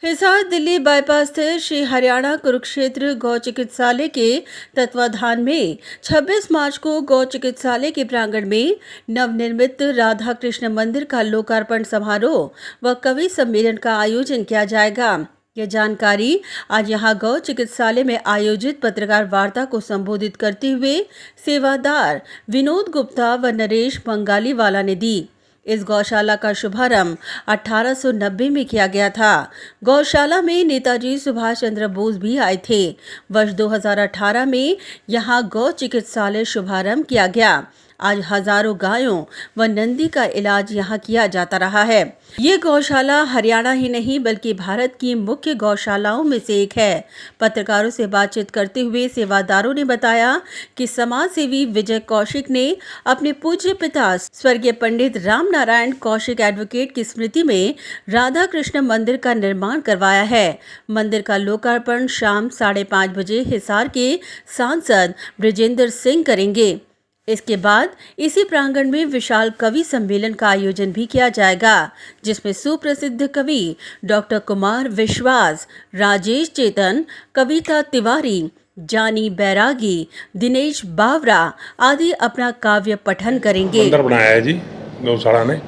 Hisar Delhi bypass स्थित श्री हरियाणा कुरुक्षेत्र गौ चिकित्सालय के तत्वाधान में 26 मार्च को गौ चिकित्सालय के प्रांगण में नवनिर्मित राधा कृष्ण मंदिर का लोकार्पण समारोह व कवि सम्मेलन का आयोजन किया जाएगा। यह जानकारी आज यहां गौ चिकित्सालय में आयोजित पत्रकार वार्ता को संबोधित करते हुए सेवादार विनोद गुप्ता व नरेश बंगालीवाला ने दी। इस गौशाला का शुभारंभ 1890 में किया गया था। गौशाला में नेताजी सुभाष चंद्र बोस भी आए थे। वर्ष 2018 में यहां गौ चिकित्सालय शुभारंभ किया गया। आज हजारों गायों व नंदी का इलाज यहां किया जाता रहा है। ये गौशाला हरियाणा ही नहीं बल्कि भारत की मुख्य गौशालाओं में से एक है। पत्रकारों से बातचीत करते हुए सेवादारों ने बताया कि समाज सेवी विजय कौशिक ने अपने पूज्य पिता स्वर्गीय पंडित राम नारायण कौशिक एडवोकेट की स्मृति में राधा कृष्ण मंदिर का निर्माण करवाया है। मंदिर का लोकार्पण शाम 5:30 बजे हिसार के सांसद ब्रिजेंद्र सिंह करेंगे। इसके बाद इसी प्रांगण में विशाल कवि सम्मेलन का आयोजन भी किया जाएगा, जिसमें सुप्रसिद्ध कवि डॉक्टर कुमार विश्वास, राजेश चेतन, कविता तिवारी, जानी बैरागी, दिनेश बावरा आदि अपना काव्य पठन करेंगे। मंदिर बनाया है जी गौशाला ने,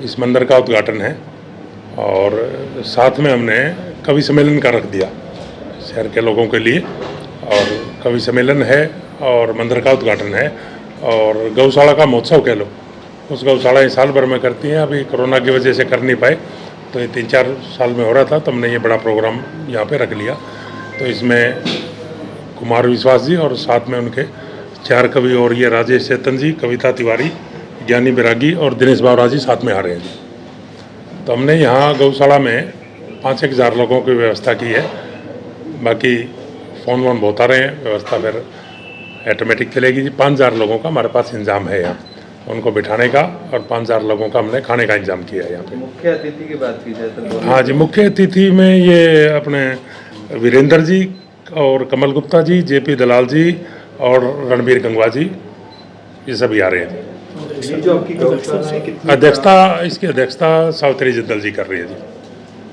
इस मंदिर का उद्घाटन है और साथ में हमने कवि सम्मेलन का रख दिया शहर के लोगों के लिए। और कवि सम्मेलन है और मंदिर का उद्घाटन है और गौशाला का महोत्सव कह लो। उस गौशाला ये साल भर में करती हैं, अभी कोरोना की वजह से कर नहीं पाए, तो ये 3-4 साल में हो रहा था, तो हमने ये बड़ा प्रोग्राम यहाँ पे रख लिया। तो इसमें कुमार विश्वास जी और साथ में उनके 4 कवि और ये राजेश चेतन जी, कविता तिवारी, ज्ञानी बैरागी और दिनेश बावरा जी साथ में आ रहे हैं जी। तो हमने यहाँ गौशाला में 5-1 हज़ार लोगों की व्यवस्था की है। बाकी फ़ोन वोन बहुत आ रहे हैं, व्यवस्था फिर ऑटोमेटिक चलेगी जी। 5,000 लोगों का हमारे पास इंतजाम है यहाँ, उनको बिठाने का, और 5,000 लोगों का हमने खाने का इंतजाम किया है यहाँ पे। मुख्य अतिथि की बात की जाए तो हाँ जी, मुख्य अतिथि में ये अपने वीरेंद्र जी और कमल गुप्ता जी, जेपी दलाल जी और रणबीर गंगवा जी, ये सभी आ रहे हैं जी। ये जो आपकी गौशाला है इसकी अध्यक्षता सावित्री जिंदल जी कर रही है जी।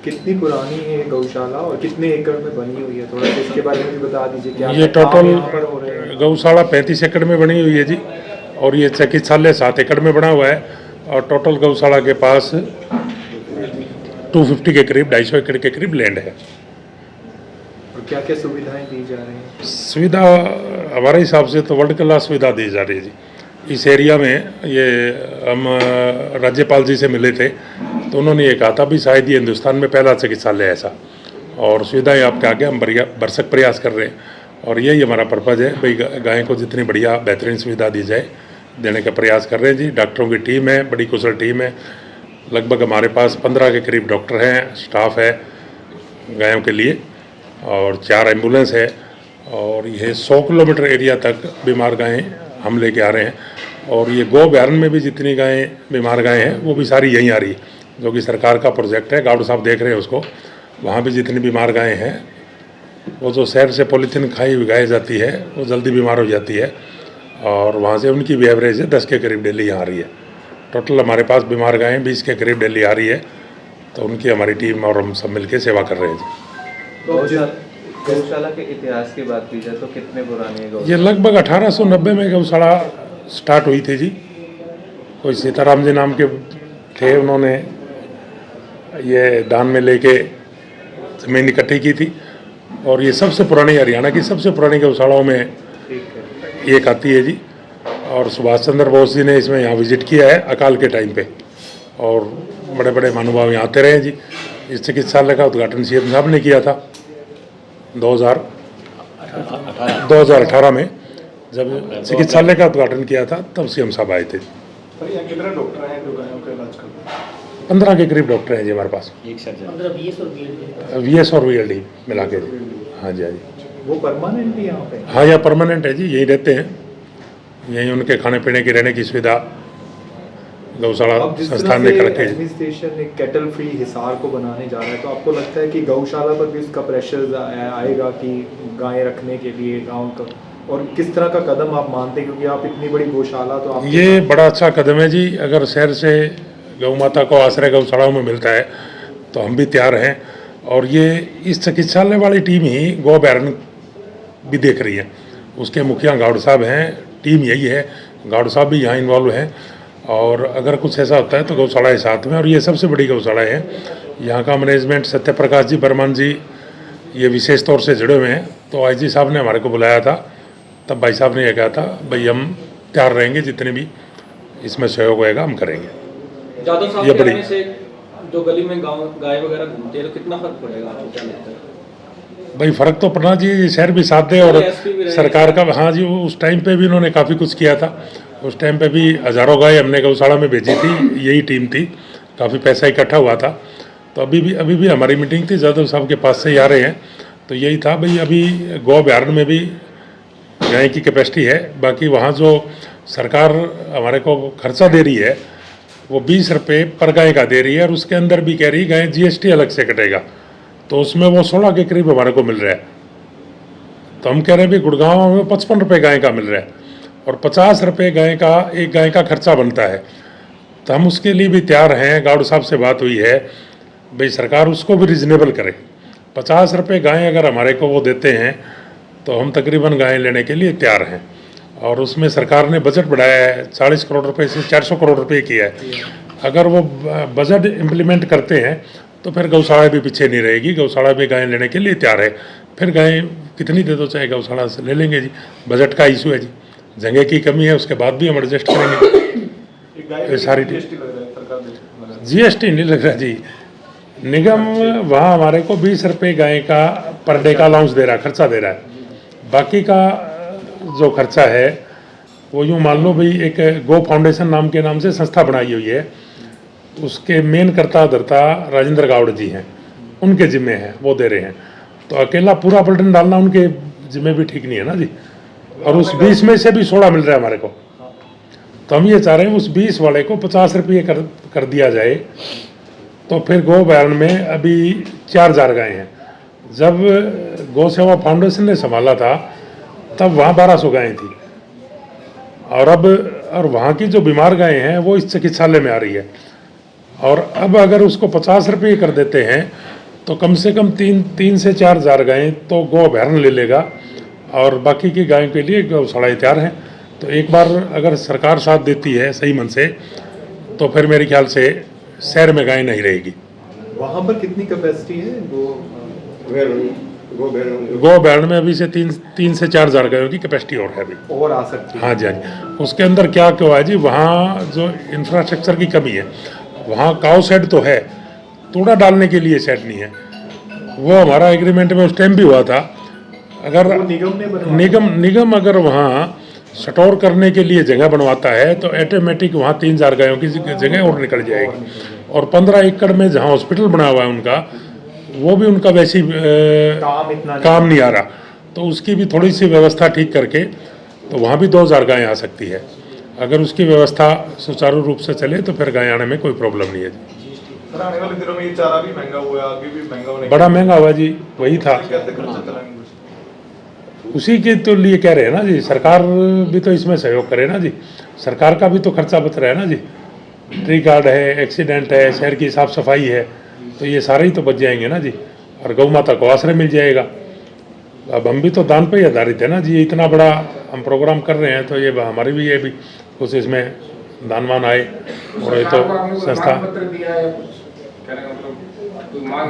कितनी पुरानी है गौशाला और कितने एकड़ में बनी हुई है, थोड़ा सा इसके बारे में भी बता दीजिए। क्या ये काम यहाँ पर हो रहे हैं? टोटल गौशाला 35 एकड़ में बनी हुई है जी, और ये चिकित्सालय 7 एकड़ में बना हुआ है। और टोटल गौशाला के पास 250 के करीब, 250 एकड़ के करीब लैंड है। और क्या क्या सुविधाएं दी जा रही हैं? सुविधा हमारे हिसाब से तो वर्ल्ड क्लास सुविधा दी जा रही है जी। इस एरिया में ये हम राज्यपाल जी से मिले थे, तो उन्होंने ये कहा था भी शायद ये हिंदुस्तान में पहला चिकित्सालय है ऐसा, और सुविधाएं आपके आगे हम भरसक प्रयास कर रहे हैं। और यही हमारा पर्पज़ है भाई, गाय को जितनी बढ़िया बेहतरीन सुविधा दी जाए, देने का प्रयास कर रहे हैं जी। डॉक्टरों की टीम है, बड़ी कुशल टीम है। लगभग हमारे पास 15 के करीब डॉक्टर हैं, स्टाफ है गायों के लिए, और 4 एम्बुलेंस है। और ये 100 किलोमीटर एरिया तक बीमार गायें हम लेके आ रहे हैं। और ये गो अभ्यारण्य में भी जितनी गायें बीमार गायें हैं वो भी सारी यहीं आ रही है, जो कि सरकार का प्रोजेक्ट है, गार्ड साहब देख रहे हैं उसको। वहाँ भी जितनी बीमार गायें हैं, वो जो शहर से पॉलीथीन खाई हुई गाय जाती है वो जल्दी बीमार हो जाती है, और वहाँ से उनकी भी एवरेज है 10 के करीब डेली यहाँ आ रही है। टोटल हमारे पास बीमार गायें 20 के करीब डेली आ रही है, तो उनकी हमारी टीम और हम सब मिलकर सेवा कर रहे हैं जी। गौशाला के इतिहास की बात की जाए तो कितने पुरानी है गौशाला? ये लगभग 1890 में गौशाला स्टार्ट हुई थी जी। कोई सीताराम जी नाम के थे, उन्होंने ये दान में लेके ज़मीन इकट्ठी की थी, और ये सबसे पुरानी, हरियाणा की सबसे पुरानी गौशालाओं में एक आती है जी। और सुभाष चंद्र बोस जी ने इसमें यहाँ विजिट किया है अकाल के टाइम पे, और बड़े बड़े महानुभाव यहाँ आते रहे जी। इस चिकित्सालय का उद्घाटन सीएम साहब ने किया था 2018 में, जब चिकित्सालय का उद्घाटन किया था तब सीएम साहब आए थे। कितने डॉक्टर हैं जो गायों का इलाज करते हैं? 15 के करीब डॉक्टर हैं जी हमारे पास, VS और VLD मिला के। हाँ जी, हाँ जी। वो परमानेंट ही यहाँ पे? हाँ, यहाँ परमानेंट है जी, यहीं रहते हैं। यहीं उनके खाने पीने की, रहने की सुविधा गौशाला संस्थान ने कर रखी है। एडमिनिस्ट्रेशन एक कैटल फ्री हिसार को बनाने जा रहा है, तो आपको लगता है कि गौशाला पर भी उसका प्रेशर आएगा कि गायें रखने के लिए गाँव का, और किस तरह का कदम आप मानते हैं, क्योंकि आप इतनी बड़ी गौशाला, तो आप ये बड़ा अच्छा कदम है जी। अगर शहर से गौ माता को आश्रय गौशालाओं में मिलता है तो हम भी तैयार हैं। और ये इस चिकित्सालय वाली टीम ही गौ अभ्यारण्य भी देख रही है। उसके मुखिया गाउड साहब हैं, टीम यही है, गाउड साहब भी यहाँ इन्वॉल्व हैं। और अगर कुछ ऐसा होता है तो गौशाला है साथ में, और ये सबसे बड़ी गौशाला है। यहाँ का मैनेजमेंट सत्य प्रकाश जी, बर्मन जी, ये विशेष तौर से जुड़े हुए हैं। तो आईजी साहब ने हमारे को बुलाया था, तब भाई साहब ने यह कहा था भाई हम तैयार रहेंगे, जितने भी इसमें सहयोग होएगा हम करेंगे। जादव साहब ये के बड़ी आने से जो गली में गाय वगैरह घूमती है तो कितना फर्क पड़ेगा, आपको क्या लगता है? भाई फ़र्क तो पड़ना चाहिए, शहर भी साथ दे और एसपी भी रहे। सरकार का। हाँ जी, उस टाइम पे भी उन्होंने काफ़ी कुछ किया था। उस टाइम पे भी हज़ारों गाय हमने गौशाला में भेजी थी, यही टीम थी, काफ़ी पैसा इकट्ठा हुआ था। तो अभी भी हमारी मीटिंग थी, जादव साहब के पास से ही आ रहे हैं। तो यही था भाई, अभी गौ अभ्यारण्य में भी गाय की कैपेसिटी है। बाकी वहाँ जो सरकार हमारे को खर्चा दे रही है वो 20 रुपये पर गाय का दे रही है, और उसके अंदर भी कह रही है गाय GST अलग से कटेगा, तो उसमें वो 16 के करीब हमारे को मिल रहा है। तो हम कह रहे हैं भी गुड़गांव में 55 रुपये गाय का मिल रहा है, और 50 रुपये एक गाय का खर्चा बनता है। तो हम उसके लिए भी तैयार हैं। गाउड साहब से बात हुई है भाई सरकार उसको भी रिजनेबल करे। 50 रुपये गाय अगर हमारे को वो देते हैं तो हम तकरीबन गाय लेने के लिए तैयार हैं। और उसमें सरकार ने बजट बढ़ाया है, 40 करोड़ रुपए से 400 करोड़ रुपए किया है। अगर वो बजट इम्प्लीमेंट करते हैं तो फिर गौशाला भी पीछे नहीं रहेगी, गौशाला भी गाय लेने के लिए तैयार है। फिर गाय कितनी दे दो चाहे गौशाला से ले लेंगे जी। बजट का इशू है जी, जगह की कमी है, उसके बाद भी हम एडजस्ट करेंगे। ये सारी GST नहीं लग रहा जी। निगम वहाँ हमारे को 20 रुपये गाय का पर डे का अलाउंस दे रहा है, खर्चा दे रहा है। बाकी का जो खर्चा है वो यूँ मान लो भाई, एक गो फाउंडेशन नाम के नाम से संस्था बनाई हुई है, उसके मेन कर्ता धर्ता राजेंद्र गावड़ जी हैं, उनके जिम्मे हैं, वो दे रहे हैं। तो अकेला पूरा बर्डन डालना उनके जिम्मे भी ठीक नहीं है ना जी। और उस 20 में से भी 16 मिल रहा है हमारे को। तो हम ये चाह रहे हैं उस 20 वाले को 50 रुपये कर दिया जाए। तो फिर गो अभ्यारण्य में अभी 4000 गायें हैं। जब गौ सेवा फाउंडेशन ने संभाला था तब वहाँ 1200 गायें थी, और वहाँ की जो बीमार गायें हैं वो इस चिकित्सालय में आ रही है। और अब अगर उसको 50 रुपये कर देते हैं तो कम से कम 3 से 4 हज़ार गायें तो गौ अभ्यारण्य ले लेगा, और बाकी की गायों के लिए गौशालाएं तैयार हैं। तो एक बार अगर सरकार साथ देती है सही मन से, तो फिर मेरे ख्याल से शहर में गाय नहीं रहेगी। वहाँ पर कितनी कैपेसिटी है गो अभ्यारण्य में अभी से 3 से 4 हज़ार गायों की कैपेसिटी और है अभी, और आ सकती है? हाँ जी, हाँ जी। उसके अंदर क्या हुआ है जी, वहाँ जो इंफ्रास्ट्रक्चर की कमी है, वहाँ काउ शेड तो है, तोड़ा डालने के लिए शेड नहीं है। वो हमारा एग्रीमेंट में उस टाइम भी हुआ था। अगर निगम अगर वहाँ स्टोर करने के लिए जगह बनवाता है तो ऑटोमेटिक वहाँ 3000 गायों की जगह और निकल जाएगी। और 15 एकड़ में जहाँ हॉस्पिटल बना हुआ है उनका, वो भी उनका वैसे काम नहीं आ रहा, तो उसकी भी थोड़ी सी व्यवस्था ठीक करके तो वहाँ भी 2000 गायें आ सकती है। अगर उसकी व्यवस्था सुचारू रूप से चले तो फिर गाय आने में कोई प्रॉब्लम नहीं है जी। सर, आने वाले दिनों में ये चारा भी महंगा हुआ है, आगे भी महंगा होने बड़ा महंगा हुआ जी, वही था। कैसे खर्चा चलाएंगे? उसी के तो लिए कह रहे हैं ना जी, सरकार भी तो इसमें सहयोग करे ना जी। सरकार का भी तो खर्चा बच रहा है ना जी। ट्री गार्ड है, एक्सीडेंट है, शहर की साफ सफाई है, तो ये सारे ही तो बच जाएंगे ना जी। और गौ माता को आश्रय मिल जाएगा। अब हम भी तो दान पे ही आधारित है ना जी। इतना बड़ा हम प्रोग्राम कर रहे हैं तो ये हमारी भी ये भी कुछ इसमें दानवान आए, और ये तो संस्था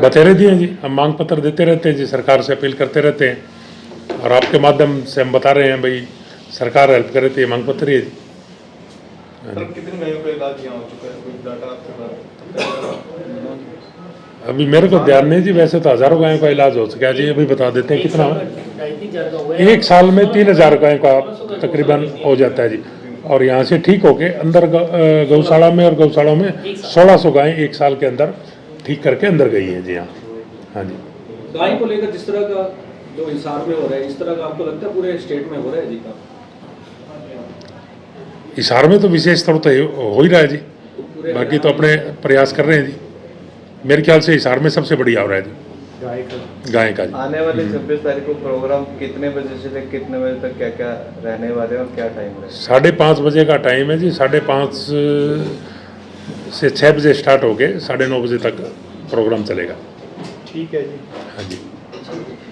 बतेरे दिए जी। हम मांग पत्र देते रहते हैं जी, सरकार से अपील करते रहते हैं, और आपके माध्यम से हम बता रहे हैं भाई सरकार हेल्प करे तो ये मांग पत्र ही है जी। सर, कितनी गायों का इलाज यहाँ हो चुका है, कोई डाटा आपके पास? अभी मेरे को ध्यान नहीं जी, वैसे तो हज़ारों गायों का इलाज हो चुका है जी। अभी बता देते हैं कितना। एक साल में 3000 गायों का तकरीबन हो जाता है जी। और यहाँ से ठीक होके अंदर गौशाला में और गौशालों में 1600 गायें एक साल के अंदर ठीक करके अंदर गई है जी। हाँ, हाँ जी। गाय को लेकर जिस तरह का जो हिसार में हो रहा है, इस तरह का आपको लगता है पूरे स्टेट में हो रहा है जी? का हिसार में तो विशेष तौर पर हो ही रहा है जी, बाकी तो अपने प्रयास कर रहे हैं जी। मेरे ख्याल से हिसार में सबसे बढ़िया हो रहा है जी गाय का जी। आने वाले 26 तारीख को प्रोग्राम कितने बजे से लेकर कितने बजे तक क्या क्या रहने वाले हैं और क्या टाइम रहेगा? 5:30 बजे का टाइम है जी। 5:30 से 6 बजे स्टार्ट हो गए, 9:30 बजे तक प्रोग्राम चलेगा। ठीक है जी। हाँ जी।